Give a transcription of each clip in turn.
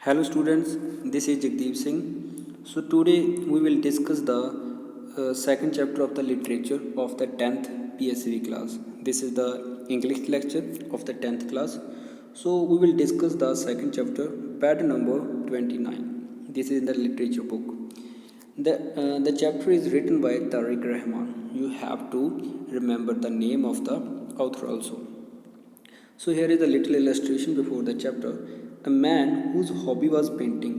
Hello students, this is Jagdeep Singh. So today we will discuss the second chapter of the literature of the 10th PSV class. This is the English lecture of the 10th class. So we will discuss the second chapter, page number 29. This is in the literature book. The chapter is written by Tariq Rahman. You have to remember the name of the author also. So here is a little illustration before the chapter. A man whose hobby was painting.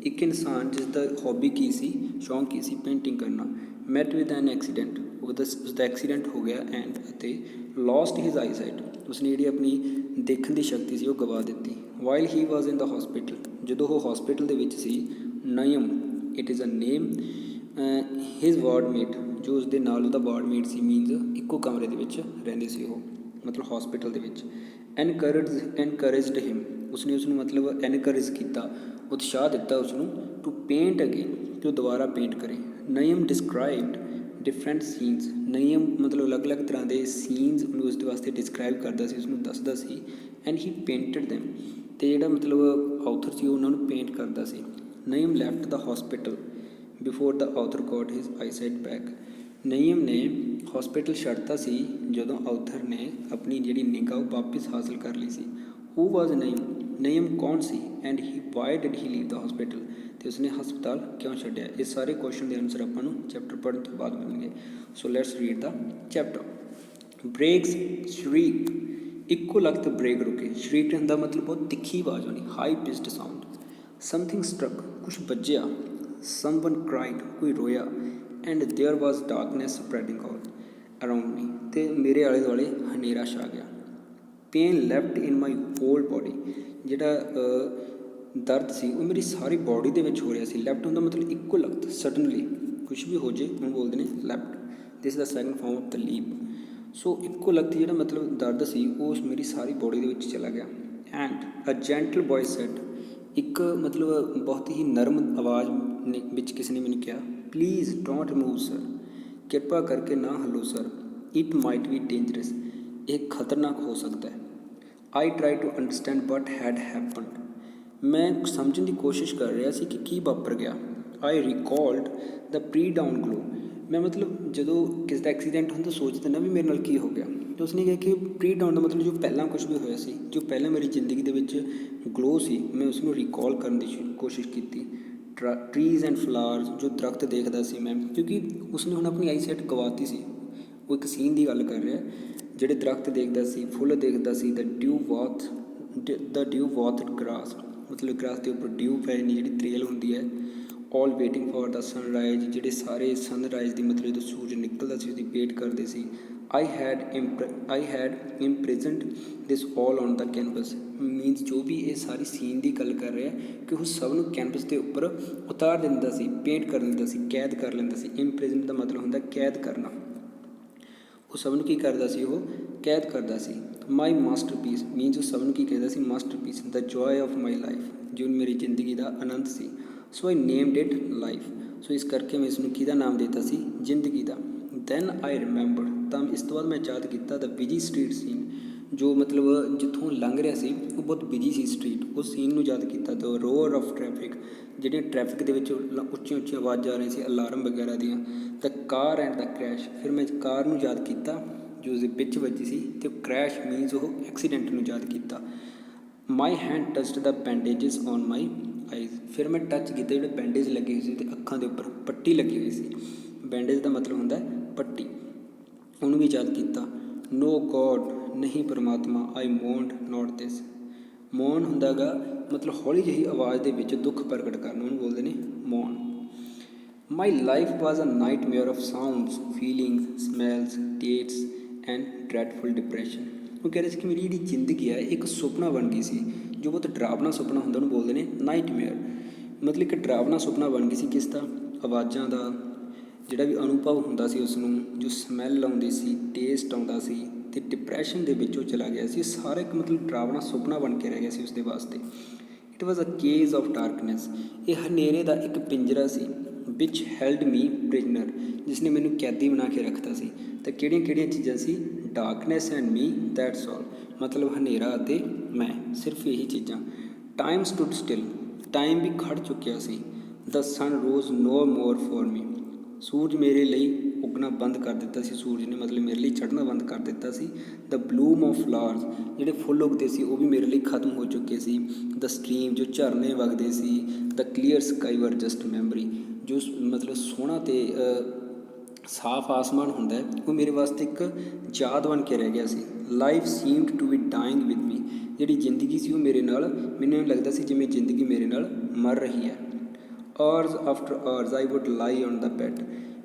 ਇੱਕ ਇਨਸਾਨ ਜਿਸ ਦਾ hobby ਕੀ ਸੀ, ਸ਼ੌਂਕ ਕੀ ਸੀ, painting ਕਰਨਾ, mat with N accident, ਉਸਦਾ accident ਹੋ ਗਿਆ and ਅਤੇ lost his eyesight, ਉਸਨੇ ਜਿਹੜੀ ਆਪਣੀ ਦੇਖਣ ਦੀ ਸ਼ਕਤੀ ਸੀ ਉਹ ਗਵਾ ਦਿੱਤੀ। ਵਾਈਲ ਹੀ ਵਾਜ਼ ਇਨ ਦਾ ਹੌਸਪੀਟਲ, ਜਦੋਂ ਉਹ ਹੌਸਪੀਟਲ ਦੇ ਵਿੱਚ ਸੀ, ਨਯਮ, it is a name, his wardmate, ਜੋ ਉਸਦੇ ਨਾਲ ਉਹਦਾ ਵਾਰਡਮੇਟ ਸੀ, ਮੀਨਜ਼ ਇੱਕੋ ਕਮਰੇ ਦੇ ਵਿੱਚ ਰਹਿੰਦੇ ਸੀ ਉਹ, ਮਤਲਬ ਹੌਸਪੀਟਲ ਦੇ ਵਿੱਚ। ਐਨਕਰੇਜਡ ਹਿਮ, ਉਸਨੇ ਉਸਨੂੰ ਮਤਲਬ ਐਨਕਰੇਜ ਕੀਤਾ, ਉਤਸ਼ਾਹ ਦਿੱਤਾ ਉਸਨੂੰ ਟੂ ਪੇਂਟ ਅਗੇਨ, ਕਿ ਉਹ ਦੁਬਾਰਾ ਪੇਂਟ ਕਰੇ। ਨਯਮ ਡਿਸਕ੍ਰਾਈਬਡ ਡਿਫਰੈਂਟ ਸੀਨਸ, ਨਯਮ ਮਤਲਬ ਅਲੱਗ-ਅਲੱਗ ਤਰ੍ਹਾਂ ਦੇ ਸੀਨਸ ਨੂੰ ਉਸਦੇ ਵਾਸਤੇ ਡਿਸਕ੍ਰਾਈਬ ਕਰਦਾ ਸੀ, ਉਸਨੂੰ ਦੱਸਦਾ ਸੀ। ਐਂਡ ਹੀ ਪੇਂਟਡ ਦੈਮ, ਅਤੇ ਜਿਹੜਾ ਮਤਲਬ ਆਥਰ ਸੀ ਉਹਨਾਂ ਨੂੰ ਪੇਂਟ ਕਰਦਾ ਸੀ। ਨਯਮ left the hospital before the author got his eyesight back, ਨਯਮ ਨੇ ਹੌਸਪੀਟਲ ਛੱਡਤਾ ਸੀ ਜਦੋਂ ਆਥਰ ਨੇ ਆਪਣੀ ਜਿਹੜੀ ਨਿਗਾਹ ਉਹ ਵਾਪਿਸ ਹਾਸਲ ਕਰ ਲਈ ਸੀ। ਹੂ ਵਾਜ਼ ਨਯਮ, ਨਯਮ ਕੌਣ ਸੀ, and he why did he leave the hospital, ਅਤੇ ਉਸਨੇ ਹਸਪਤਾਲ ਕਿਉਂ ਛੱਡਿਆ। ਇਹ ਸਾਰੇ ਕੁਐਸਚਨ ਦੇ ਆਨਸਰ ਆਪਾਂ ਨੂੰ ਚੈਪਟਰ ਪੜ੍ਹਨ ਤੋਂ ਬਾਅਦ ਮਿਲਣਗੇ। So let's read the chapter. Brakes ਸ਼ਰੀਕ, ਇੱਕੋ ਲਖਤ ਬ੍ਰੇਕ ਰੁਕੇ, ਸ਼ਰੀਕ ਹੁੰਦਾ ਮਤਲਬ ਬਹੁਤ ਤਿੱਖੀ ਆਵਾਜ਼ ਹੋਣੀ, high pitched sound. Something struck, ਕੁਛ ਵੱਜਿਆ। ਸਮਵਨ ਕ੍ਰਾਈਡ, ਕੋਈ ਰੋਇਆ। And there was darkness spreading all around me, ਅਤੇ ਮੇਰੇ ਆਲੇ ਦੁਆਲੇ ਹਨੇਰਾ ਛਾ ਗਿਆ। Pain left in my whole body, ਜਿਹੜਾ ਦਰਦ ਸੀ ਉਹ ਮੇਰੀ ਸਾਰੀ ਬੋਡੀ ਦੇ ਵਿੱਚ ਹੋ ਰਿਹਾ ਸੀ। ਲੈਫਟ ਹੁੰਦਾ ਮਤਲਬ ਇੱਕੋ ਲਖਤ, ਸਡਨਲੀ ਕੁਛ ਵੀ ਹੋ ਜੇ ਉਹਨੂੰ ਬੋਲਦੇ ਨੇ left. This the second form of the leap. So ਇੱਕੋ ਲਖਤ ਜਿਹੜਾ ਮਤਲਬ ਦਰਦ ਸੀ ਉਹ ਮੇਰੀ ਸਾਰੀ ਬੋਡੀ ਦੇ ਵਿੱਚ ਚਲਾ ਗਿਆ। And a gentle voice said, ਇੱਕ ਮਤਲਬ ਬਹੁਤ ਹੀ ਨਰਮ ਆਵਾਜ਼ ਵਿੱਚ ਕਿਸੇ ਨੇ ਮੈਨੂੰ ਕਿਹਾ, ਪਲੀਜ਼ ਡੋਂਟ ਰਿਮੂਵ ਸਰ, ਕਿਰਪਾ ਕਰਕੇ ਨਾ ਹੱਲੋ sir. It might be dangerous, ਇਹ ਖਤਰਨਾਕ ਹੋ ਸਕਦਾ ਹੈ। I try to understand what had happened, ਮੈਂ ਸਮਝਣ ਦੀ ਕੋਸ਼ਿਸ਼ ਕਰ ਰਿਹਾ ਸੀ ਕਿ ਕੀ ਵਾਪਰ ਗਿਆ। ਆਈ ਰਿਕਾਲਡ ਦਾ ਪ੍ਰੀ ਡਾਊਨ ਗਲੋ, ਮੈਂ ਮਤਲਬ ਜਦੋਂ ਕਿਸੇ ਦਾ ਐਕਸੀਡੈਂਟ ਹੁੰਦਾ ਸੋਚਦਾ ਨਾ ਵੀ ਮੇਰੇ ਨਾਲ ਕੀ ਹੋ ਗਿਆ, ਅਤੇ ਉਸਨੇ ਕਿਹਾ ਕਿ ਪ੍ਰੀ ਡਾਊਨ ਦਾ ਮਤਲਬ ਜੋ ਪਹਿਲਾਂ ਕੁਛ ਵੀ ਹੋਇਆ ਸੀ, ਜੋ ਪਹਿਲਾਂ ਮੇਰੀ ਜ਼ਿੰਦਗੀ ਦੇ ਵਿੱਚ ਗਲੋ ਸੀ, ਮੈਂ ਉਸਨੂੰ ਰਿਕਾਲ ਕਰਨ ਦੀ ਕੋਸ਼ਿਸ਼ ਕੀਤੀ। ਟਰੀਜ਼ ਐਂਡ ਫਲਾਵਰਸ, ਜੋ ਦਰਖਤ ਦੇਖਦਾ ਸੀ ਮੈਂ, ਕਿਉਂਕਿ ਉਸਨੇ ਹੁਣ ਆਪਣੀ ਆਈਸਾਈਟ ਗਵਾਤੀ ਸੀ। ਉਹ ਇੱਕ ਸੀਨ ਦੀ ਗੱਲ ਕਰ ਰਿਹਾ, ਜਿਹੜੇ ਦਰਖਤ ਦੇਖਦਾ ਸੀ, ਫੁੱਲ ਦੇਖਦਾ ਸੀ। ਦਾ ਡਿਊ ਵਾਥਡ ਗ੍ਰਾਸ, ਮਤਲਬ ਗ੍ਰਾਸ ਦੇ ਉੱਪਰ ਡਿਊ ਪੈ ਜਾਂਦੀ, ਜਿਹੜੀ ਤ੍ਰੇਲ ਹੁੰਦੀ ਹੈ। ਆਲ ਵੇਟਿੰਗ ਫਾਰ ਦਾ ਸਨਰਾਈਜ਼, ਜਿਹੜੇ ਸਾਰੇ ਸਨਰਾਈਜ਼ ਦੀ ਮਤਲਬ ਜਦੋਂ ਸੂਰਜ ਨਿਕਲਦਾ ਸੀ ਉਹਦੀ ਵੇਟ ਕਰਦੇ ਸੀ। I had imprisoned this all on the canvas, means ਜੋ ਵੀ ਇਹ ਸਾਰੀ ਸੀਨ ਦੀ ਗੱਲ ਕਰ ਰਿਹਾ ਕਿ ਉਹ ਸਭ ਨੂੰ ਕੈਨਵਸ ਦੇ ਉੱਪਰ ਉਤਾਰ ਦਿੰਦਾ ਸੀ, ਪੇਂਟ ਕਰ ਦਿੰਦਾ ਸੀ, ਕੈਦ ਕਰ ਲੈਂਦਾ ਸੀ। ਇੰਪ੍ਰਿਜ਼ਨਡ ਦਾ ਮਤਲਬ ਹੁੰਦਾ ਕੈਦ ਕਰਨਾ, ਉਹ ਸਭ ਨੂੰ ਕੀ ਕਰਦਾ ਸੀ, ਉਹ ਕੈਦ ਕਰਦਾ ਸੀ। ਮਾਈ ਮਾਸਟਰਪੀਸ ਮੀਨਸ ਉਹ ਸਭ ਨੂੰ ਕੀ ਕਹਿੰਦਾ ਸੀ, masterpiece, the joy of my life, ਜੋ ਮੇਰੀ ਜ਼ਿੰਦਗੀ ਦਾ ਆਨੰਦ ਸੀ। So I named it life, so ਇਸ ਕਰਕੇ ਮੈਂ ਇਸਨੂੰ ਕਿਹਦਾ ਨਾਮ ਦਿੱਤਾ ਸੀ, ਜ਼ਿੰਦਗੀ ਦਾ। ਦੈਨ ਆਈ ਰਿਮੈਂਬਰ, ਤਾਂ ਇਸ ਤੋਂ ਬਾਅਦ ਮੈਂ ਯਾਦ ਕੀਤਾ ਦਾ ਬਿਜੀ ਸਟਰੀਟ ਸੀਨ, ਜੋ ਮਤਲਬ ਜਿੱਥੋਂ ਲੰਘ ਰਿਹਾ ਸੀ ਉਹ ਬਹੁਤ ਬਿਜੀ ਸੀ ਸਟਰੀਟ, ਉਸ ਸੀਨ ਨੂੰ ਯਾਦ ਕੀਤਾ। ਦ ਰੋਅਰ ਆਫ ਟ੍ਰੈਫਿਕ, ਜਿਹੜੀਆਂ ਟ੍ਰੈਫਿਕ ਦੇ ਵਿੱਚ ਉੱਚੀਆਂ ਉੱਚੀਆਂ ਆਵਾਜ਼ਾਂ ਆ ਰਹੀਆਂ ਸੀ ਅਲਾਰਮ ਵਗੈਰਾ ਦੀਆਂ। ਦ ਕਾਰ ਐਂਡ ਦਾ ਕ੍ਰੈਸ਼, ਫਿਰ ਮੈਂ ਕਾਰ ਨੂੰ ਯਾਦ ਕੀਤਾ ਜੋ ਉਸਦੇ ਵਿੱਚ ਵੱਜੀ ਸੀ, ਅਤੇ ਕ੍ਰੈਸ਼ ਮੀਨਸ ਉਹ ਐਕਸੀਡੈਂਟ ਨੂੰ ਯਾਦ ਕੀਤਾ। My hand touched the bandages on my eyes, ਫਿਰ ਮੈਂ ਟੱਚ ਕੀਤੇ ਜਿਹੜੇ ਬੈਂਡੇਜ ਲੱਗੇ ਹੋਏ ਸੀ ਅਤੇ ਅੱਖਾਂ ਦੇ ਉੱਪਰ ਪੱਟੀ ਲੱਗੀ ਹੋਈ ਸੀ। ਬੈਂਡੇਜ ਦਾ ਮਤਲਬ ਹੁੰਦਾ ਪੱਟੀ, ਉਹਨੂੰ ਵੀ ਯਾਦ ਕੀਤਾ। ਨੋ ਗੋਡ, ਨਹੀਂ ਪਰਮਾਤਮਾ। ਆਈ ਮੋਨਡ ਨੋਟ ਦਿਸ, ਮੋਨ ਹੁੰਦਾ ਗਾ ਮਤਲਬ ਹੌਲੀ ਜਿਹੀ ਆਵਾਜ਼ ਦੇ ਵਿੱਚ ਦੁੱਖ ਪ੍ਰਗਟ ਕਰਨਾ, ਉਹਨੂੰ ਬੋਲਦੇ ਨੇ moan. My life was a nightmare of sounds, feelings, smells, tastes and dreadful depression, ਉਹ ਕਹਿ ਰਹੇ ਸੀ ਕਿ ਮੇਰੀ ਜਿਹੜੀ ਜ਼ਿੰਦਗੀ ਹੈ ਇੱਕ ਸੁਪਨਾ ਬਣ ਗਈ ਸੀ, ਜੋ ਬਹੁਤ ਡਰਾਵਨਾ ਸੁਪਨਾ ਹੁੰਦਾ ਉਹਨੂੰ ਬੋਲਦੇ ਨੇ ਨਾਈਟਮੇਅਰ, ਮਤਲਬ ਇੱਕ ਡਰਾਵਨਾ ਸੁਪਨਾ ਬਣ ਗਈ ਸੀ। ਕਿਸ ਦਾ, ਆਵਾਜ਼ਾਂ ਦਾ ਜਿਹੜਾ ਵੀ ਅਨੁਭਵ ਹੁੰਦਾ ਸੀ ਉਸਨੂੰ, ਜੋ ਸਮੈਲ ਆਉਂਦੀ ਸੀ, ਟੇਸਟ ਆਉਂਦਾ ਸੀ, ਅਤੇ ਡਿਪਰੈਸ਼ਨ ਦੇ ਵਿੱਚ ਉਹ ਚਲਾ ਗਿਆ ਸੀ। ਸਾਰਾ ਇੱਕ ਮਤਲਬ ਡਰਾਵਨਾ ਸੁਪਨਾ ਬਣ ਕੇ ਰਹਿ ਗਿਆ ਸੀ ਉਸਦੇ ਵਾਸਤੇ। It was a cage of darkness, ਇਹ ਹਨੇਰੇ ਦਾ ਇੱਕ ਪਿੰਜਰਾ ਸੀ। ਵਿਚ ਹੈਲਡ ਮੀ ਪ੍ਰਿਜਨਰ, ਜਿਸ ਨੇ ਮੈਨੂੰ ਕੈਦੀ ਬਣਾ ਕੇ ਰੱਖਤਾ ਸੀ। ਤਾਂ ਕਿਹੜੀਆਂ ਕਿਹੜੀਆਂ ਚੀਜ਼ਾਂ ਸੀ, darkness and me, that's all, ਮਤਲਬ ਹਨੇਰਾ ਅਤੇ ਮੈਂ, ਸਿਰਫ ਇਹੀ ਚੀਜ਼ਾਂ। ਟਾਈਮ ਸਟੁੱਡ ਸਟਿਲ, ਟਾਈਮ ਵੀ ਖੜ ਚੁੱਕਿਆ ਸੀ। ਦ ਸਨ ਰੋਜ਼ ਨੋ ਮੋਰ ਫॉर ਮੀ, ਸੂਰਜ ਮੇਰੇ ਲਈ ਉੱਗਣਾ ਬੰਦ ਕਰ ਦਿੱਤਾ ਸੀ, ਸੂਰਜ ਨੇ ਮਤਲਬ ਮੇਰੇ ਲਈ ਚੜ੍ਹਨਾ ਬੰਦ ਕਰ ਦਿੱਤਾ ਸੀ। ਦ ਬਲੂਮ ਆਫ ਫਲਾਵਰਸ, ਜਿਹੜੇ ਫੁੱਲ ਉੱਗਦੇ ਸੀ ਉਹ ਵੀ ਮੇਰੇ ਲਈ ਖਤਮ ਹੋ ਚੁੱਕੇ ਸੀ। ਦ ਸਟਰੀਮ, ਜੋ ਝਰਨੇ ਵਗਦੇ ਸੀ। The clear sky were just memory, ਜੋ ਮਤਲਬ ਸੋਹਣਾ ਅਤੇ ਸਾਫ਼ ਆਸਮਾਨ ਹੁੰਦਾ ਹੈ ਉਹ ਮੇਰੇ ਵਾਸਤੇ ਇੱਕ ਯਾਦ ਬਣ ਕੇ ਰਹਿ ਗਿਆ ਸੀ। Life seemed to be dying with me, ਜਿਹੜੀ ਜ਼ਿੰਦਗੀ ਸੀ ਉਹ ਮੇਰੇ ਨਾਲ, ਮੈਨੂੰ ਲੱਗਦਾ ਸੀ ਜਿਵੇਂ ਜ਼ਿੰਦਗੀ ਮੇਰੇ ਨਾਲ ਮਰ ਰਹੀ ਹੈ। Hours after hours I would lie on the bed,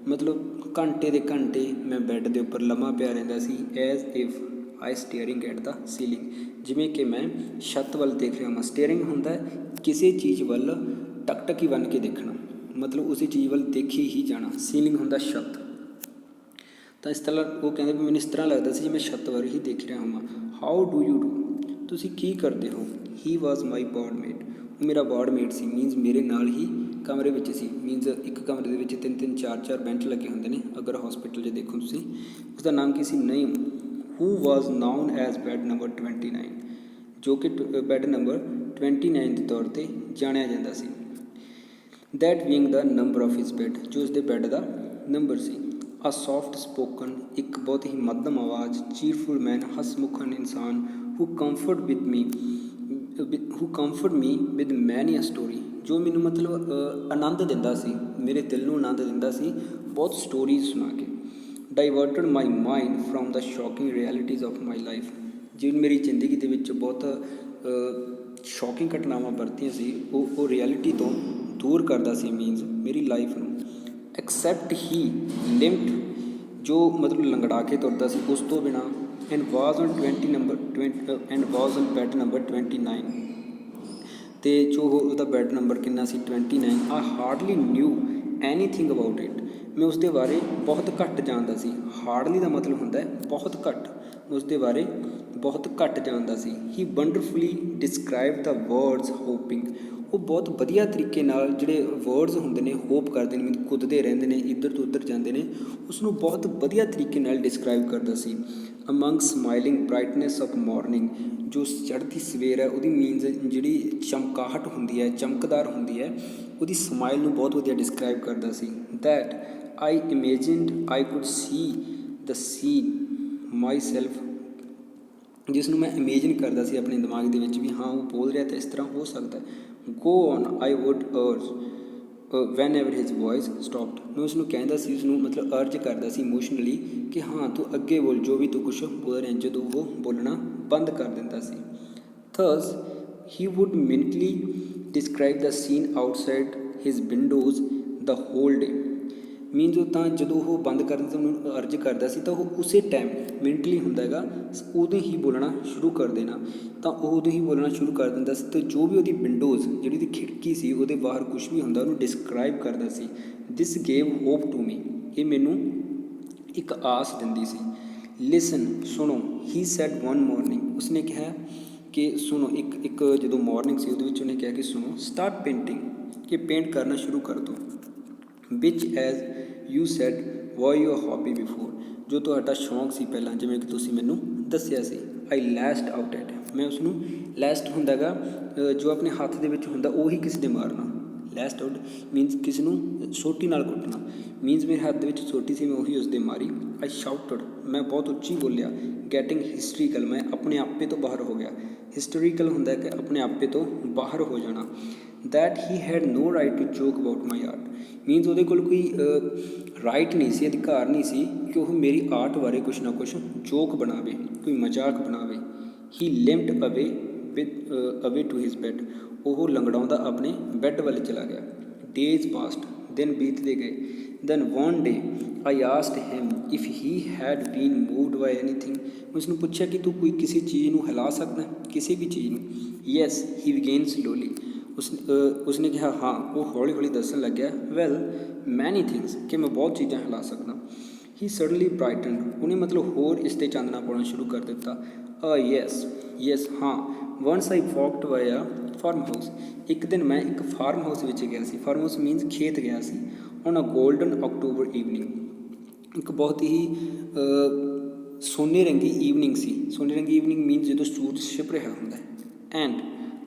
ਮਤਲਬ ਘੰਟੇ ਦੇ ਘੰਟੇ ਮੈਂ ਬੈੱਡ ਦੇ ਉੱਪਰ ਲੰਮਾ ਪਿਆ ਰਹਿੰਦਾ ਸੀ। As if I staring at the ceiling, ਜਿਵੇਂ ਕਿ ਮੈਂ ਛੱਤ ਵੱਲ ਦੇਖ ਰਿਹਾ ਹਾਂ। ਸਟੇਅਰਿੰਗ ਹੁੰਦਾ ਕਿਸੇ ਚੀਜ਼ ਵੱਲ ਟਕਟਕੀ ਬਣ ਕੇ ਦੇਖਣਾ, ਮਤਲਬ ਉਸੇ ਚੀਜ਼ ਵੱਲ ਦੇਖੀ ਹੀ ਜਾਣਾ। ਸੀਲਿੰਗ ਹੁੰਦਾ ਛੱਤ। ਤਾਂ ਇਸ ਤਰ੍ਹਾਂ ਉਹ ਕਹਿੰਦੇ ਵੀ ਮੈਨੂੰ ਇਸ ਤਰ੍ਹਾਂ ਲੱਗਦਾ ਸੀ ਜਿਵੇਂ ਛੱਤ ਵੱਲ ਹੀ ਦੇਖ ਰਿਹਾ ਹਾਂ। ਹਾਊ ਡੂ ਯੂ ਡੂ, ਤੁਸੀਂ ਕੀ ਕਰਦੇ ਹੋ। ਹੀ ਵਾਜ਼ ਮਾਈ ਬਾਰਡਮੇਟ, ਉਹ ਮੇਰਾ ਬਾਰਡਮੇਟ ਸੀ, ਮੀਨਸ ਮੇਰੇ ਨਾਲ ਹੀ ਕਮਰੇ ਵਿੱਚ ਸੀ। ਮੀਨਸ ਇੱਕ ਕਮਰੇ ਦੇ ਵਿੱਚ 3-3 4-4 ਬੈਂਚ ਲੱਗੇ ਹੁੰਦੇ ਨੇ ਅਗਰ ਹੌਸਪੀਟਲ 'ਚ ਦੇਖੋ ਤੁਸੀਂ। ਉਸਦਾ ਨਾਮ ਕੀ ਸੀ, ਨਈਮ। ਹੂ ਵਾਜ਼ ਨਾਊਨ ਐਜ਼ ਬੈੱਡ ਨੰਬਰ 29, ਜੋ ਕਿ ਬੈੱਡ ਨੰਬਰ 29 ਦੇ ਤੌਰ 'ਤੇ ਜਾਣਿਆ ਜਾਂਦਾ ਸੀ। That being the number of his bed, ਜੋ ਉਸਦੇ ਬੈੱਡ ਦਾ ਨੰਬਰ ਸੀ। ਆ ਸੌਫਟ ਸਪੋਕਨ, ਇੱਕ ਬਹੁਤ ਹੀ ਮੱਧਮ ਆਵਾਜ਼। ਚੀਰਫੁਲ ਮੈਨ, ਹਸਮੁਖਨ ਇਨਸਾਨ। ਹੂ ਕੰਫਰਟ ਮੀ ਵਿਦ ਮੈਨੀ ਅ ਸਟੋਰੀ, ਜੋ ਮੈਨੂੰ ਮਤਲਬ ਆਨੰਦ ਦਿੰਦਾ ਸੀ, ਮੇਰੇ ਦਿਲ ਨੂੰ ਆਨੰਦ ਦਿੰਦਾ ਸੀ ਬਹੁਤ ਸਟੋਰੀਜ਼ ਸੁਣਾ ਕੇ। Diverted my mind from the shocking realities of my life, ਜਿਵੇਂ ਮੇਰੀ ਜ਼ਿੰਦਗੀ ਦੇ ਵਿੱਚ ਬਹੁਤ ਸ਼ੌਕਿੰਗ ਘਟਨਾਵਾਂ ਵਰਤੀਆਂ ਸੀ ਉਹ ਰਿਐਲਿਟੀ ਤੋਂ ਦੂਰ ਕਰਦਾ ਸੀ, ਮੀਨਸ ਮੇਰੀ ਲਾਈਫ ਨੂੰ। ਐਕਸੈਪਟ ਹੀ ਲਿਮਟ, ਜੋ ਮਤਲਬ ਲੰਗੜਾ ਕੇ ਤੁਰਦਾ ਸੀ ਉਸ ਤੋਂ ਬਿਨਾਂ। And was on bed number 29, ਅਤੇ ਜੋ ਉਹਦਾ ਬੈੱਡ ਨੰਬਰ ਕਿੰਨਾ ਸੀ 29। I hardly knew anything about it, ਮੈਂ ਉਸਦੇ ਬਾਰੇ ਬਹੁਤ ਘੱਟ ਜਾਣਦਾ ਸੀ। ਹਾਰਡਲੀ ਦਾ ਮਤਲਬ ਹੁੰਦਾ ਹੈ ਬਹੁਤ ਘੱਟ, ਮੈਂ ਉਸਦੇ ਬਾਰੇ ਬਹੁਤ ਘੱਟ ਜਾਣਦਾ ਸੀ। ਹੀ ਵੰਡਰਫੁਲੀ ਡਿਸਕ੍ਰਾਈਬ ਦਾ ਵਰਡਸ ਹੋਪਿੰਗ, ਉਹ ਬਹੁਤ ਵਧੀਆ ਤਰੀਕੇ ਨਾਲ ਜਿਹੜੇ ਵਰਡਸ ਹੁੰਦੇ ਨੇ ਹੋਪ ਕਰਦੇ ਨੇ, ਕੁੱਦਦੇ ਰਹਿੰਦੇ ਨੇ, ਇੱਧਰ ਤੋਂ ਉੱਧਰ ਜਾਂਦੇ ਨੇ, ਉਸਨੂੰ ਬਹੁਤ ਵਧੀਆ ਤਰੀਕੇ ਨਾਲ ਡਿਸਕ੍ਰਾਈਬ ਕਰਦਾ ਸੀ। Among smiling brightness of morning, ਜੋ ਚੜ੍ਹਦੀ ਸਵੇਰ ਹੈ ਉਹਦੀ ਮੀਨਸ ਜਿਹੜੀ ਚਮਕਾਹਟ ਹੁੰਦੀ ਹੈ, ਚਮਕਦਾਰ ਹੁੰਦੀ ਹੈ, ਉਹਦੀ ਸਮਾਈਲ ਨੂੰ ਬਹੁਤ ਵਧੀਆ ਡਿਸਕ੍ਰਾਈਬ ਕਰਦਾ ਸੀ। That I imagined I could see the scene myself, ਜਿਸ ਨੂੰ ਮੈਂ ਇਮੇਜਿਨ ਕਰਦਾ ਸੀ ਆਪਣੇ ਦਿਮਾਗ ਦੇ ਵਿੱਚ ਵੀ ਹਾਂ ਉਹ ਬੋਲ ਰਿਹਾ ਤਾਂ ਇਸ ਤਰ੍ਹਾਂ ਹੋ ਸਕਦਾ। Go on I would urge whenever his voice stopped, ਮੈਂ ਉਸਨੂੰ ਕਹਿੰਦਾ ਸੀ, ਉਸਨੂੰ ਮਤਲਬ ਅਰਜ ਕਰਦਾ ਸੀ ਇਮੋਸ਼ਨਲੀ ਕਿ ਹਾਂ ਤੂੰ ਅੱਗੇ ਬੋਲ, ਜੋ ਵੀ ਤੂੰ ਕੁਛ ਬੋਲ ਰਿਹਾ, ਜਦੋਂ ਉਹ ਬੋਲਣਾ ਬੰਦ ਕਰ ਦਿੰਦਾ ਸੀ। ਥਸ ਹੀ ਵੁੱਡ ਮਿੰਟਲੀ ਡਿਸਕ੍ਰਾਈਬ ਦਾ ਸੀਨ ਆਊਟਸਾਈਡ ਹਿਜ਼ ਵਿੰਡੋਜ਼ ਦਾ ਹੋਲ ਡੇ, ਮੀਨਸ ਉਹ ਤਾਂ ਜਦੋਂ ਉਹ ਬੰਦ ਕਰਨ ਤੋਂ ਉਹਨੂੰ ਅਰਜ ਕਰਦਾ ਸੀ ਤਾਂ ਉਹ ਉਸੇ ਟਾਈਮ ਮਿੰਟਲੀ ਹੁੰਦਾ ਹੈਗਾ ਉਦੋਂ ਹੀ ਬੋਲਣਾ ਸ਼ੁਰੂ ਕਰ ਦੇਣਾ, ਤਾਂ ਉਹ ਉਦੋਂ ਹੀ ਬੋਲਣਾ ਸ਼ੁਰੂ ਕਰ ਦਿੰਦਾ ਸੀ। ਅਤੇ ਜੋ ਵੀ ਉਹਦੀ ਵਿੰਡੋਜ਼, ਜਿਹੜੀ ਉਹਦੀ ਖਿੜਕੀ ਸੀ, ਉਹਦੇ ਬਾਹਰ ਕੁਛ ਵੀ ਹੁੰਦਾ ਉਹਨੂੰ ਡਿਸਕ੍ਰਾਈਬ ਕਰਦਾ ਸੀ। ਦਿਸ ਗੇਵ ਹੋਪ ਟੂ ਮੀ, ਇਹ ਮੈਨੂੰ ਇੱਕ ਆਸ ਦਿੰਦੀ ਸੀ। ਲਿਸਨ, ਸੁਣੋ। ਹੀ ਸੈਡ ਵਨ ਮੋਰਨਿੰਗ, ਉਸਨੇ ਕਿਹਾ ਕਿ ਸੁਣੋ, ਇੱਕ ਜਦੋਂ ਮੋਰਨਿੰਗ ਸੀ ਉਹਦੇ ਵਿੱਚ ਉਹਨੇ ਕਿਹਾ ਕਿ ਸੁਣੋ। ਸਟਾਰਟ ਪੇਂਟਿੰਗ, ਕਿ ਪੇਂਟ ਕਰਨਾ ਸ਼ੁਰੂ ਕਰ ਦਿਓ। Which as you said why your hobby before, ਜੋ ਤੁਹਾਡਾ ਸ਼ੌਂਕ ਸੀ ਪਹਿਲਾਂ, ਜਿਵੇਂ ਕਿ ਤੁਸੀਂ ਮੈਨੂੰ ਦੱਸਿਆ ਸੀ। ਆਈ ਲੈਸਟ ਆਊਟ ਐਟ, ਮੈਂ ਉਸਨੂੰ ਲੈਸਟ ਹੁੰਦਾ ਹੈਗਾ ਜੋ ਆਪਣੇ ਹੱਥ ਦੇ ਵਿੱਚ ਹੁੰਦਾ ਉਹੀ ਕਿਸੇ ਦੇ ਮਾਰਨਾ। ਲੈਸਟ ਆਊਟ ਮੀਨਸ ਕਿਸੇ ਨੂੰ ਸੋਟੀ ਨਾਲ ਕੁੱਟਣਾ, ਮੀਨਸ ਮੇਰੇ ਹੱਥ ਦੇ ਵਿੱਚ ਸੋਟੀ ਸੀ, ਮੈਂ ਉਹੀ ਉਸਦੇ ਮਾਰੀ। ਆਈ ਸ਼ਾਊਟਡ, ਮੈਂ ਬਹੁਤ ਉੱਚੀ ਬੋਲਿਆ। ਗੈਟਿੰਗ ਹਿਸਟਰੀਕਲ, ਮੈਂ ਆਪਣੇ ਆਪੇ ਤੋਂ ਬਾਹਰ ਹੋ ਗਿਆ। ਹਿਸਟੋਰੀਕਲ ਹੁੰਦਾ ਕਿ ਆਪਣੇ ਆਪੇ ਤੋਂ ਬਾਹਰ ਹੋ ਜਾਣਾ। That he had no right to joke about my art, means ਉਹਦੇ ਕੋਲ ਕੋਈ ਰਾਈਟ ਨਹੀਂ ਸੀ, ਅਧਿਕਾਰ ਨਹੀਂ ਸੀ ਕਿ ਉਹ ਮੇਰੀ ਆਰਟ ਬਾਰੇ ਕੁਛ ਨਾ ਕੁਛ ਜੋਕ ਬਣਾਵੇ, ਕੋਈ ਮਜ਼ਾਕ ਬਣਾਵੇ। ਹੀ ਲਿੰਪਡ ਅਵੇ ਟੂ ਹਿਜ਼ ਬੈੱਡ, ਉਹ ਲੰਗੜਾਉਂਦਾ ਆਪਣੇ ਬੈੱਡ ਵੱਲ ਚਲਾ ਗਿਆ। ਡੇਜ਼ ਪਾਸਟ, ਦਿਨ ਬੀਤਦੇ ਗਏ। Then one day I asked him if he had been moved by anything, ਮੈਂ ਉਸਨੂੰ ਪੁੱਛਿਆ ਕਿ ਤੂੰ ਕੋਈ ਕਿਸੇ ਚੀਜ਼ ਨੂੰ ਹਿਲਾ ਸਕਦਾ, ਕਿਸੇ ਵੀ ਚੀਜ਼ ਨੂੰ। ਯੈਸ ਹੀ ਬਿਗੇਨ ਸਲੋਲੀ, ਉਸਨੇ ਕਿਹਾ ਹਾਂ। ਉਹ ਹੌਲੀ ਹੌਲੀ ਦੱਸਣ ਲੱਗਿਆ। ਵੈਲ ਮੈਨੀ ਥਿੰਗਸ, ਕਿ ਮੈਂ ਬਹੁਤ ਚੀਜ਼ਾਂ ਹਿਲਾ ਸਕਦਾ। ਹੀ ਸਡਨਲੀ ਬ੍ਰਾਈਟਨਡ, ਉਹਨੇ ਮਤਲਬ ਹੋਰ ਇਸ 'ਤੇ ਚਾਨਣਾ ਪਾਉਣਾ ਸ਼ੁਰੂ ਕਰ ਦਿੱਤਾ। ਯੈਸ ਹਾਂ। ਵਨਸ ਆਈ ਵਾਕਡ ਬਾਏ ਅ ਫਾਰਮ ਹਾਊਸ, ਇੱਕ ਦਿਨ ਮੈਂ ਇੱਕ ਫਾਰਮ ਹਾਊਸ ਵਿੱਚ ਗਿਆ ਸੀ। ਫਾਰਮ ਹਾਊਸ ਮੀਨਸ ਖੇਤ ਗਿਆ ਸੀ। On a golden October evening, ਇੱਕ ਬਹੁਤ ਹੀ ਸੋਨੇ ਰੰਗੀ ਈਵਨਿੰਗ ਸੀ। ਸੋਨੇ ਰੰਗੀ ਈਵਨਿੰਗ ਮੀਨਸ ਜਦੋਂ ਸੂਰਜ ਛਿਪ ਰਿਹਾ ਹੁੰਦਾ। And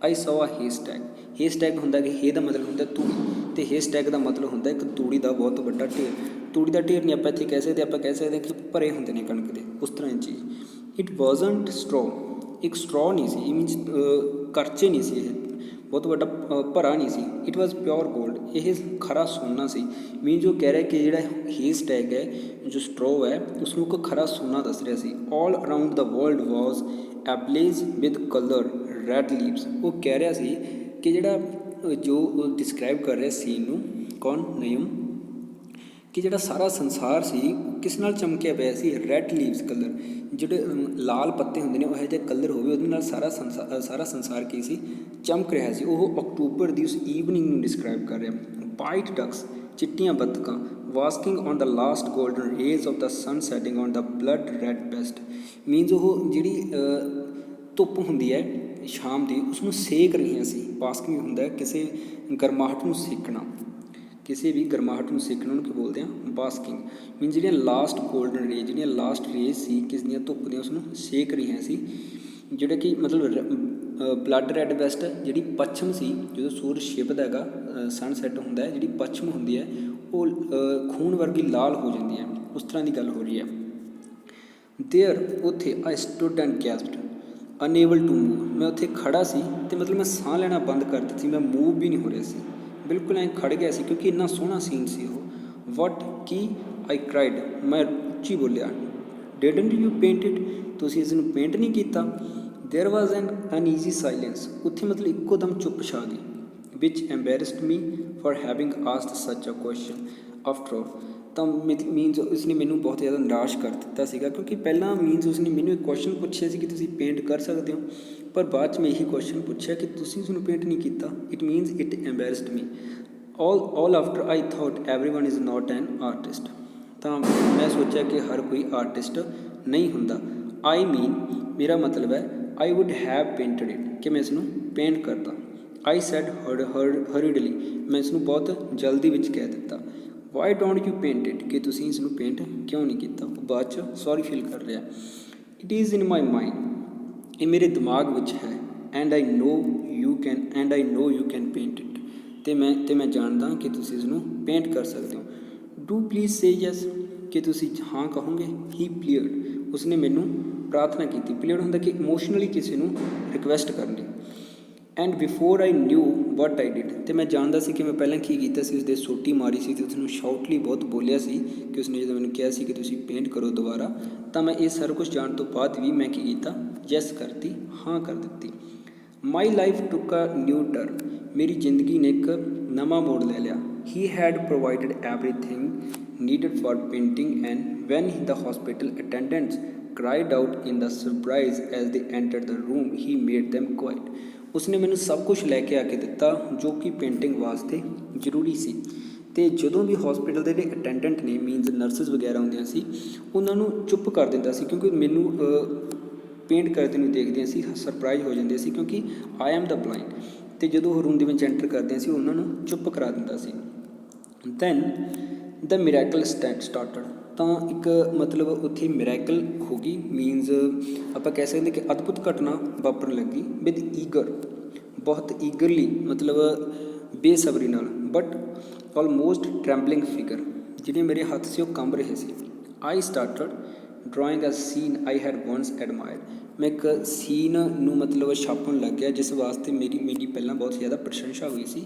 I saw a हेस्टैग। हेस्टैग ਹੁੰਦਾ ਕਿ हे ਦਾ ਮਤਲਬ ਹੁੰਦਾ ਤੂੜੀ, ਤੇ हेस्टैग ਦਾ ਮਤਲਬ ਹੁੰਦਾ ਇੱਕ ਤੂੜੀ ਦਾ ਬਹੁਤ ਵੱਡਾ ਢੇਰ। ਤੂੜੀ ਦਾ ਢੇਰ ਨਹੀਂ ਆਪਾਂ ਇੱਥੇ ਕਹਿ ਸਕਦੇ, ਆਪਾਂ ਕਹਿ ਸਕਦੇ ਹਾਂ ਕਿ ਭਰੇ ਹੁੰਦੇ ਨੇ ਕਣਕ ਦੇ, ਉਸ ਤਰ੍ਹਾਂ ਦੀ ਚੀਜ਼। ਇਟ ਵਾਜ਼ਨਟ ਸਟ੍ਰੋ, ਇੱਕ ਸਟ੍ਰੋ ਨਹੀਂ ਸੀ, ਇਹ ਮੀਨਸ ਕਰਚੇ ਨਹੀਂ ਸੀ, ਇਹ ਬਹੁਤ ਵੱਡਾ ਭਰਾ ਨਹੀਂ ਸੀ। ਇਟ ਵਾਜ਼ ਪਿਓਰ ਗੋਲਡ, ਇਹ ਖਰਾ ਸੋਨਾ ਸੀ। ਮੀਨਸ ਜੋ ਕਹਿ ਰਿਹਾ ਕਿ ਜਿਹੜਾ हेस्टैग ਹੈ, ਜੋ ਸਟ੍ਰੋ ਹੈ, ਉਸਨੂੰ ਇੱਕ ਖਰਾ ਸੋਨਾ ਦੱਸ ਰਿਹਾ ਸੀ। All around the world was ablaze with colour red leaves. ਉਹ ਕਹਿ ਰਿਹਾ ਸੀ ਕਿ ਜਿਹੜਾ ਜੋ ਡਿਸਕ੍ਰਾਈਬ ਕਰ ਰਿਹਾ ਸੀਨ ਨੂੰ, ਕੌਣ, ਨਯਮ, ਕਿ ਜਿਹੜਾ ਸਾਰਾ ਸੰਸਾਰ ਸੀ ਕਿਸ ਨਾਲ ਚਮਕਿਆ ਪਿਆ ਸੀ, ਰੈਡ ਲੀਵਸ ਕਲਰ, ਜਿਹੜੇ ਲਾਲ ਪੱਤੇ ਹੁੰਦੇ ਨੇ ਉਹ ਇਹੋ ਜਿਹਾ ਕਲਰ ਹੋਵੇ, ਉਹਦੇ ਨਾਲ ਸਾਰਾ ਸੰਸਾਰ ਕੀ ਸੀ, ਚਮਕ ਰਿਹਾ ਸੀ। ਉਹ ਅਕਤੂਬਰ ਦੀ ਉਸ ਈਵਨਿੰਗ ਨੂੰ ਡਿਸਕ੍ਰਾਈਬ ਕਰ ਰਿਹਾ। ਵਾਈਟ ਡਕਸ, ਚਿੱਟੀਆਂ ਬੱਤਕਾਂ, basking on the last golden rays of the sun setting on the blood red west. Means ਉਹ ਜਿਹੜੀ ਧੁੱਪ ਹੁੰਦੀ ਹੈ ਸ਼ਾਮ ਦੀ, ਉਸਨੂੰ ਸੇਕ ਰਹੀਆਂ ਸੀ। ਵਾਸਕਿੰਗ ਹੁੰਦਾ ਕਿਸੇ ਗਰਮਾਹਟ ਨੂੰ ਸੇਕਣਾ, ਕਿਸੇ ਵੀ ਗਰਮਾਹਟ ਨੂੰ ਸੇਕਣਾ ਨੂੰ ਕੀ ਬੋਲਦੇ ਆ, ਬਾਸਕਿੰਗ। ਮੀਨਸ ਜਿਹੜੀਆਂ ਲਾਸਟ ਗੋਲਡਨ ਰੇਜ, ਜਿਹੜੀਆਂ ਲਾਸਟ ਰੇਜ ਸੀ ਕਿਸ ਦੀਆਂ, ਧੁੱਪ ਦੀਆਂ, ਉਸਨੂੰ ਸੇਕ ਰਹੀਆਂ ਸੀ। ਜਿਹੜੇ ਕਿ ਮਤਲਬ ਬਲੱਡ ਰੈਡ ਵੈਸਟ ਜਿਹੜੀ ਪੱਛਮ ਸੀ, ਜਦੋਂ ਸੂਰਜ ਛਿਪਦਾ ਹੈਗਾ, ਸਨਸੈੱਟ ਹੁੰਦਾ ਹੈ, ਜਿਹੜੀ ਪੱਛਮ ਹੁੰਦੀ ਹੈ ਉਹ ਖੂਨ ਵਰਗੀ ਲਾਲ ਹੋ ਜਾਂਦੀ ਹੈ, ਉਸ ਤਰ੍ਹਾਂ ਦੀ ਗੱਲ ਹੋ ਰਹੀ ਹੈ। ਦੇਅਰ, ਉੱਥੇ, ਆਈ ਸਟੂਡ ਐਂਡ ਗੈਸਪਡ ਅਨਏਬਲ ਟੂ ਮੂਵ, ਮੈਂ ਉੱਥੇ ਖੜ੍ਹਾ ਸੀ ਅਤੇ ਮਤਲਬ ਮੈਂ ਸਾਹ ਲੈਣਾ ਬੰਦ ਕਰ ਦਿੱਤੀ ਸੀ, ਮੈਂ ਮੂਵ ਵੀ ਨਹੀਂ ਹੋ ਰਿਹਾ ਸੀ, ਬਿਲਕੁਲ ਐਂ ਖੜ੍ਹ ਗਿਆ ਸੀ, ਕਿਉਂਕਿ ਇੰਨਾ ਸੋਹਣਾ ਸੀਨ ਸੀ ਉਹ। ਵਾਟ, ਕੀ, ਆਈ ਕ੍ਰਾਈਡ, ਮੈਂ ਉੱਚੀ ਬੋਲਿਆ। ਡਿਡਨਟ ਯੂ ਪੇਂਟ ਇਟ, ਤੁਸੀਂ ਇਸ ਨੂੰ ਪੇਂਟ ਨਹੀਂ ਕੀਤਾ। ਦੇਅਰ ਵਾਜ਼ ਐਨ ਅਨਈਜ਼ੀ ਸਾਈਲੈਂਸ, ਉੱਥੇ ਮਤਲਬ ਇੱਕੋ ਦਮ ਚੁੱਪ ਛਾ ਗਈ। ਵਿਚ ਐਂਬੈਰਸਡ ਮੀ ਫॉर ਹੈਵਿੰਗ ਆਸਕਡ ਸੱਚ ਅ ਕੁਐਸਚਨ ਆਫਟਰ ਆਲ। ਤਾਂ ਮੀਨਸ ਉਸਨੇ ਮੈਨੂੰ ਬਹੁਤ ਜ਼ਿਆਦਾ ਨਿਰਾਸ਼ ਕਰ ਦਿੱਤਾ ਸੀਗਾ, ਕਿਉਂਕਿ ਪਹਿਲਾਂ ਮੀਨਸ ਉਸਨੇ ਮੈਨੂੰ ਇੱਕ ਕੁਐਸਚਨ ਪੁੱਛਿਆ ਸੀ ਕਿ ਤੁਸੀਂ ਪੇਂਟ ਕਰ ਸਕਦੇ ਹੋ, ਪਰ ਬਾਅਦ 'ਚ ਮੈਂ ਇਹੀ ਕੁਐਸਚਨ ਪੁੱਛਿਆ ਕਿ ਤੁਸੀਂ ਉਸਨੂੰ ਪੇਂਟ ਨਹੀਂ ਕੀਤਾ। It means it embarrassed me all after I thought everyone is not an artist। ਤਾਂ ਮੈਂ ਸੋਚਿਆ ਕਿ ਹਰ ਕੋਈ ਆਰਟਿਸਟ ਨਹੀਂ ਹੁੰਦਾ। ਆਈ ਮੀਨ, ਮੇਰਾ ਮਤਲਬ ਹੈ, ਆਈ ਵੁੱਡ ਹੈਵ ਪੇਂਟਡ ਇਟ, ਕਿ ਮੈਂ ਇਸਨੂੰ ਪੇਂਟ ਕਰਦਾ। ਆਈ ਸੈਡ ਹਰੀਡਲੀ, ਮੈਂ ਇਸਨੂੰ ਬਹੁਤ ਜਲਦੀ ਵਿੱਚ ਕਹਿ ਦਿੱਤਾ। Why don't you paint it, ਕਿ ਤੁਸੀਂ ਇਸ ਨੂੰ ਪੇਂਟ ਕਿਉਂ ਨਹੀਂ ਕੀਤਾ। ਉਹ ਬਾਅਦ 'ਚ ਸੌਰੀ ਫੀਲ ਕਰ ਰਿਹਾ। It is in my mind, ਇਹ ਮੇਰੇ ਦਿਮਾਗ ਵਿੱਚ ਹੈ। And I know you can paint it, ਅਤੇ ਮੈਂ ਜਾਣਦਾ ਕਿ ਤੁਸੀਂ ਇਸਨੂੰ ਪੇਂਟ ਕਰ ਸਕਦੇ ਹੋ। ਡੂ ਪਲੀਜ਼ ਸੇ ਯੈਸ, ਕਿ ਤੁਸੀਂ ਹਾਂ ਕਹੋਗੇ। ਹੀ ਪਲੀਅਡ, ਉਸਨੇ ਮੈਨੂੰ ਪ੍ਰਾਰਥਨਾ ਕੀਤੀ। ਪਲੀਅਡ ਹੁੰਦਾ ਕਿ ਇਮੋਸ਼ਨਲੀ ਕਿਸੇ ਨੂੰ ਰਿਕੁਐਸਟ ਕਰਨੀ। And before I new what I did, ਅਤੇ ਮੈਂ ਜਾਣਦਾ ਸੀ ਕਿ ਮੈਂ ਪਹਿਲਾਂ ਕੀ ਕੀਤਾ ਸੀ। ਉਸਦੇ ਸੋਟੀ ਮਾਰੀ ਸੀ ਅਤੇ ਉਸਨੂੰ ਸ਼ਾਊਟਲੀ ਬਹੁਤ ਬੋਲਿਆ ਸੀ ਕਿ ਉਸਨੇ ਜਦੋਂ ਮੈਨੂੰ ਕਿਹਾ ਸੀ ਕਿ ਤੁਸੀਂ ਪੇਂਟ ਕਰੋ ਦੁਬਾਰਾ, ਤਾਂ ਮੈਂ ਇਹ ਸਾਰਾ ਕੁਛ ਜਾਣ ਤੋਂ ਬਾਅਦ ਵੀ ਮੈਂ ਕੀ ਕੀਤਾ, ਯੈਸ ਕਰਤੀ, ਹਾਂ ਕਰ ਦਿੱਤੀ। ਮਾਈ ਲਾਈਫ ਟੁੱਕ ਅ ਨਿਊ ਟਰਨ, ਮੇਰੀ ਜ਼ਿੰਦਗੀ ਨੇ ਇੱਕ ਨਵਾਂ ਮੋੜ ਲੈ ਲਿਆ। He had provided everything needed for painting and van the hospital attendants cried out in the surprise as they entered the room, he made them quiet। ਉਸਨੇ ਮੈਨੂੰ ਸਭ ਕੁਝ ਲੈ ਕੇ ਆ ਕੇ ਦਿੱਤਾ ਜੋ ਕਿ ਪੇਂਟਿੰਗ ਵਾਸਤੇ ਜ਼ਰੂਰੀ ਸੀ। ਅਤੇ ਜਦੋਂ ਵੀ ਹੌਸਪੀਟਲ ਦੇ ਜਿਹੜੇ ਅਟੈਂਡੈਂਟ ਨੇ, ਮੀਨਸ ਨਰਸਿਸ ਵਗੈਰਾ ਹੁੰਦੀਆਂ ਸੀ, ਉਹਨਾਂ ਨੂੰ ਚੁੱਪ ਕਰ ਦਿੰਦਾ ਸੀ, ਕਿਉਂਕਿ ਮੈਨੂੰ ਪੇਂਟ ਕਰਦੇ ਨੂੰ ਦੇਖਦੀਆਂ ਸੀ, ਸਰਪ੍ਰਾਈਜ਼ ਹੋ ਜਾਂਦੇ ਸੀ, ਕਿਉਂਕਿ ਆਈ ਐਮ ਦਾ ਬਲਾਈਂਡ। ਅਤੇ ਜਦੋਂ ਉਹ ਰੂਮ ਦੇ ਵਿੱਚ ਐਂਟਰ ਕਰਦੇ ਸੀ, ਉਹਨਾਂ ਨੂੰ ਚੁੱਪ ਕਰਾ ਦਿੰਦਾ ਸੀ। ਦੈਨ ਦ ਮਿਰੈਕਲ ਸਟਾਰਟਡ, ਤਾਂ ਇੱਕ ਮਤਲਬ ਉੱਥੇ ਮਿਰੈਕਲ ਹੋ ਗਈ। ਮੀਨਸ ਆਪਾਂ ਕਹਿ ਸਕਦੇ ਕਿ ਅਦਭੁਤ ਘਟਨਾ ਵਾਪਰਨ ਲੱਗੀ। ਵਿਦ ਈਗਰ, ਬਹੁਤ ਈਗਰਲੀ, ਮਤਲਬ ਬੇਸਬਰੀ ਨਾਲ। ਬਟ ਆਲਮੋਸਟ ਟਰੈਂਬਲਿੰਗ ਫਿਗਰ, ਜਿਹੜੇ ਮੇਰੇ ਹੱਥ ਸੀ ਉਹ ਕੰਬ ਰਹੇ ਸੀ। I started drawing a scene I had once admired, ਮੈਂ ਇੱਕ ਸੀਨ ਨੂੰ ਮਤਲਬ ਛਾਪਣ ਲੱਗ ਗਿਆ ਜਿਸ ਵਾਸਤੇ ਮੇਰੀ ਪਹਿਲਾਂ ਬਹੁਤ ਜ਼ਿਆਦਾ ਪ੍ਰਸ਼ੰਸਾ ਹੋਈ ਸੀ।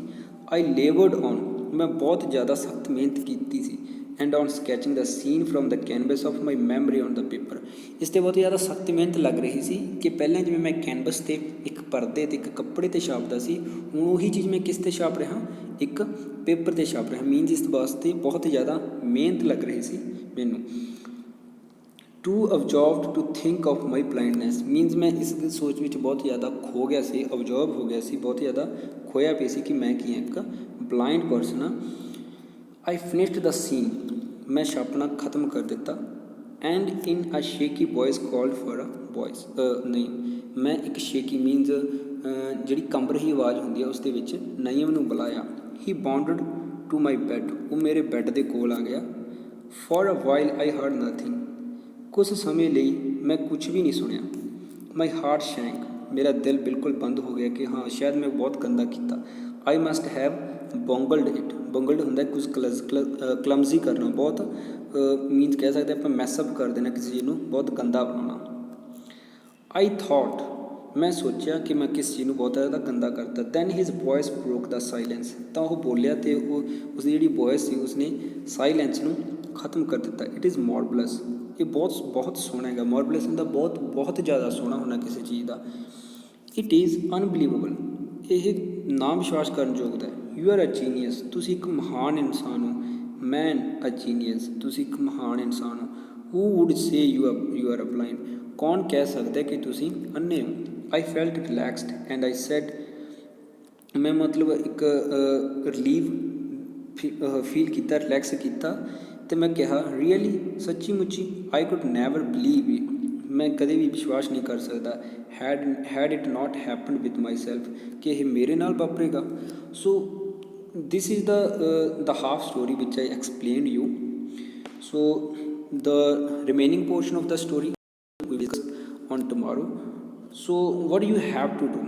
ਆਈ ਲੇਬਰਡ ਔਨ, ਮੈਂ ਬਹੁਤ ਜ਼ਿਆਦਾ ਸਖਤ ਮਿਹਨਤ ਕੀਤੀ ਸੀ। And on sketching the scene from the canvas of my memory on the paper, ਇਸ 'ਤੇ ਬਹੁਤ ਜ਼ਿਆਦਾ ਸਖਤ ਮਿਹਨਤ ਲੱਗ ਰਹੀ ਸੀ ਕਿ ਪਹਿਲਾਂ ਜਿਵੇਂ ਮੈਂ ਕੈਨਵਸ 'ਤੇ ਇੱਕ ਪਰਦੇ 'ਤੇ ਇੱਕ ਕੱਪੜੇ 'ਤੇ ਛਾਪਦਾ ਸੀ, ਹੁਣ ਉਹੀ ਚੀਜ਼ ਮੈਂ ਕਿਸ 'ਤੇ ਛਾਪ ਰਿਹਾ, ਇੱਕ ਪੇਪਰ 'ਤੇ ਛਾਪ ਰਿਹਾ। ਮੀਨਸ ਇਸ ਵਾਸਤੇ ਬਹੁਤ ਜ਼ਿਆਦਾ ਮਿਹਨਤ ਲੱਗ ਰਹੀ ਸੀ ਮੈਨੂੰ। Too absorbed to think of my blindness, means ਮੈਂ ਇਸ ਸੋਚ ਵਿੱਚ ਬਹੁਤ ਜ਼ਿਆਦਾ ਖੋ ਗਿਆ ਸੀ, ਅਬਜ਼ੋਰਵ ਹੋ ਗਿਆ ਸੀ, ਬਹੁਤ ਜ਼ਿਆਦਾ ਖੋਇਆ ਪਿਆ ਸੀ ਕਿ ਮੈਂ ਕੀ ਹਾਂ, ਇੱਕ ਬਲਾਈਂਡ ਪਰਸਨ ਹਾਂ। ਆਈ ਫਿਨਿਸ਼ਡ ਦਾ ਸੀਨ, ਮੈਂ ਛਾਪਣਾ ਖਤਮ ਕਰ ਦਿੱਤਾ। And in a shaky voice called for a voice, ਨਹੀਂ, ਮੈਂ ਇੱਕ ਸ਼ੇਕੀ ਮੀਨਸ ਜਿਹੜੀ ਕੰਬ ਰਹੀ ਆਵਾਜ਼ ਹੁੰਦੀ ਹੈ ਉਸ ਦੇ ਵਿੱਚ ਨਯਮ ਨੂੰ ਬੁਲਾਇਆ। He bounded to my bed, ਉਹ ਮੇਰੇ ਬੈੱਡ ਦੇ ਕੋਲ ਆ ਗਿਆ। For a while I heard nothing, ਕੁਛ ਸਮੇਂ ਲਈ ਮੈਂ ਕੁਛ ਵੀ ਨਹੀਂ ਸੁਣਿਆ। ਮਾਈ ਹਾਰਟ ਸ਼ੈਂਕ, मेरा दिल बिल्कुल बंद हो गया कि हाँ शायद मैं बहुत गंदा किया। I must have bungled it. Bungled होंदा है कुछ क्लमजी करना, बहुत मीनस कह सकते हैं मैसअप कर देना किसी चीज़ को, बहुत गंदा बनाना। आई थॉट, मैं सोचा कि मैं किस चीज़ को बहुत ज़्यादा गंदा करता। Then his voice broke the silence, तो वह बोलिया तो उसकी जी वॉइस थी उसने साइलेंस को खत्म कर दिता। इट इज़ मार्बलस, ये बहुत बहुत सोहना है। मार्बलस होंदा बहुत बहुत ज़्यादा सोहना होना किसी चीज़ का। इट इज़ अनबिलीवेबल, यह ना विश्वास करन योग है। यू आर अ जीनियस, तुसी एक महान इंसान हो। मैन अ जीनियस, तुसी एक महान इंसान हो। Who would say you are a blind, कौन कह सकता है कि तुसी अन्ने हो। I felt relaxed and I said, मैं मतलब एक रिलीव फील किया, रिलैक्स किया, तो मैं कहा रियली, सच्ची मुच्ची। I could never believe it, मैं कभी भी विश्वास नहीं कर सकता। Had it not happen with my self, कि यह मेरे नाल वापरेगा। So this is the half story which I explain you. So the remaining portion of the story we will discuss on tomorrow. So what do you have to do?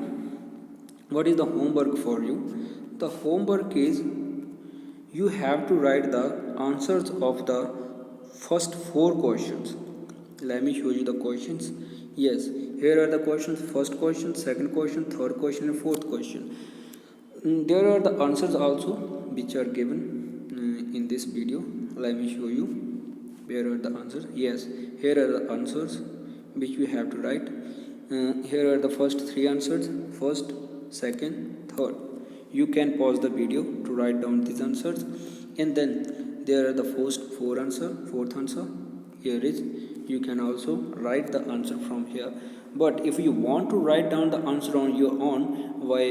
What is the homework for you? The homework is you have to write the answers of the first 4 questions. Let me show you the questions. Yes, here are the questions. First question, second question, third question and fourth question. There are the answers also which are given in this video. Let me show you. Where are the answers? Yes, here are the answers which we have to write. Here are the first 3 answers, first, second, third. You can pause the video to write down these answers, and then there are the first 4 answer, fourth answer. Here is, you can also write the answer from here. But if you want to write down the answer on your own by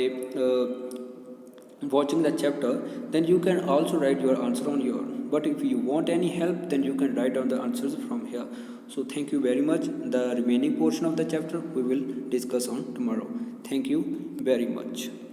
watching the chapter, then you can also write your answer on your own. But if you want any help, then you can write down the answers from here. So thank you very much. The remaining portion of the chapter we will discuss on tomorrow. Thank you very much.